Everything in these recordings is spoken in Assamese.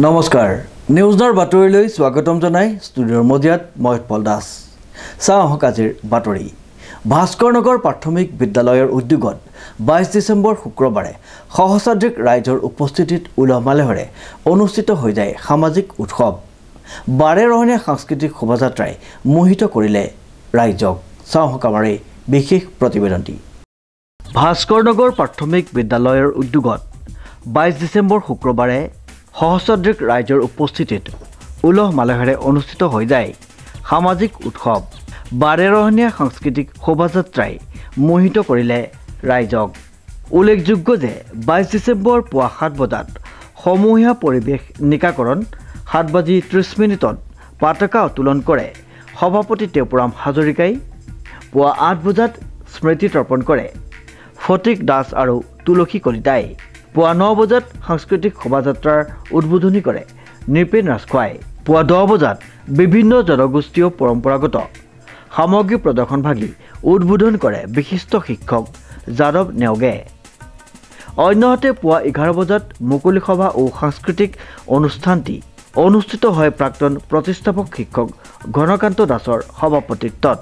নমস্কাৰ নিউজৰ বাতৰিলৈ স্বাগতম জনাই ষ্টুডিঅ'ৰ মজিয়াত মই উৎপল দাস চাওঁ আজিৰ বাতৰি ভাস্কৰনগৰ প্ৰাথমিক বিদ্যালয়ৰ উদ্যোগত 22 ডিসেম্বৰ শুক্ৰবাৰে সহস্ৰাধিক ৰাইজৰ উপস্থিতিত উলহ মালহেৰে অনুষ্ঠিত হৈ যায় সামাজিক উৎসৱ বাৰেৰহণীয়া সাংস্কৃতিক শোভাযাত্ৰাই মোহিত কৰিলে ৰাইজক চাওঁ আমাৰ বিশেষ প্ৰতিবেদনটি ভাস্কৰনগৰ প্ৰাথমিক বিদ্যালয়ৰ উদ্যোগত 22 ডিসেম্বৰ শুক্ৰবাৰে সহস্ৰাধিক ৰাইজৰ উপস্থিতিত উলহ মালহেৰে অনুষ্ঠিত হৈ যায় সামাজিক উৎসৱ বাৰেৰহণীয়া সাংস্কৃতিক শোভাযাত্ৰাই মোহিত কৰিলে ৰাইজক উল্লেখযোগ্য যে 22 ডিসেম্বৰ পুৱা 7 বজাত সমূহীয়া পৰিৱেশ নিকাকৰণ 7:30 পতাকা উত্তোলন কৰে সভাপতি টেপুৰাম হাজৰিকাই পুৱা 8 বজাত স্মৃতি তৰ্পণ কৰে ফটিক দাস আৰু তুলসী কলিতাই পুৱা 9 বজাত সাংস্কৃতিক শোভাযাত্ৰাৰ উদ্বোধনী কৰে নৃপেন ৰাজখোৱাই পুৱা 10 বজাত বিভিন্ন জনগোষ্ঠীয় পৰম্পৰাগত সামগ্ৰী প্ৰদৰ্শনভাগী উদ্বোধন কৰে বিশিষ্ট শিক্ষক যাদৱ নেওগে অন্যহাতে পুৱা 11 বজাত মুকলি সভা ও সাংস্কৃতিক অনুষ্ঠানটি অনুষ্ঠিত হয় প্ৰাক্তন প্ৰতিষ্ঠাপক শিক্ষক ঘনকান্ত দাসৰ সভাপতিত্বত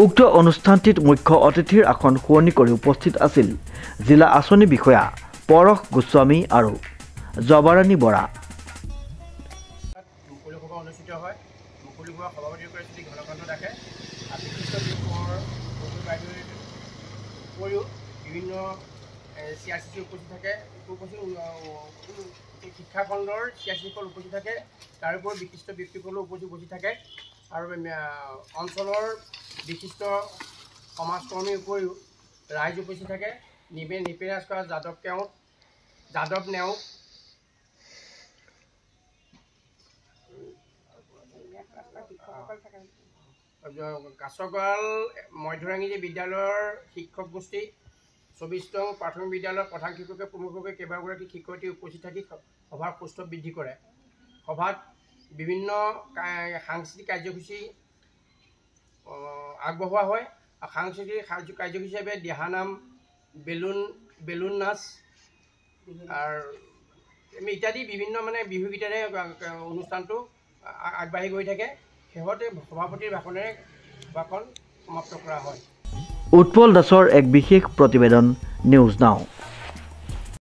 উক্ত অনুষ্ঠানটিত মুখ্য অতিথিৰ আসন শুৱনি কৰি উপস্থিত আছিল জিলা আঁচনি বিষয়া পৰশ গোস্বামী আৰু জবাৰানী বৰা মুকলি সভা অনুষ্ঠিত হয় মুকলি সভা সভাপতি কৰে শ্ৰী ঘনকান্ত দাসে বিশিষ্ট লোকৰ উপৰিও বিভিন্ন চিআৰচিচি উপস্থিত থাকে শিক্ষাখণ্ডৰ চিআৰচিসকল উপস্থিত থাকে তাৰোপৰি বিশিষ্ট ব্যক্তিসকলো উপস্থিত থাকে আৰু অঞ্চলৰ বিশিষ্ট সমাজকৰ্মীৰ উপৰিও ৰাইজ উপস্থিত থাকে নিপেন ৰাজখোৱা যাদৱ নেওগ কাছগড়াল মধ্যৰাঙী বিদ্যালয়ৰ শিক্ষক গোষ্ঠী 24 নং প্ৰাথমিক বিদ্যালয়ৰ প্ৰধান শিক্ষকে প্ৰমুখভাৱে কেইবাগৰাকী শিক্ষয়িত্ৰী উপস্থিত থাকি সভাৰ সুস্থ বৃদ্ধি কৰে সভাত বিভিন্ন সাংস্কৃতিক কাৰ্যসূচী আগবঢ়োৱা হয় সাংস্কৃতিক কাৰ্যসূচী হিচাপে দিহানাম বেলুন নাচ আৰু ইত্যাদি বিভিন্ন বিহু গীতেৰে অনুষ্ঠানটো আগবাঢ়ি গৈ থাকে শেহতে সভাপতিৰ ভাষণ সমাপ্ত কৰা হয় উৎপল দাসৰ এক বিশেষ প্ৰতিবেদন নিউজ নাও।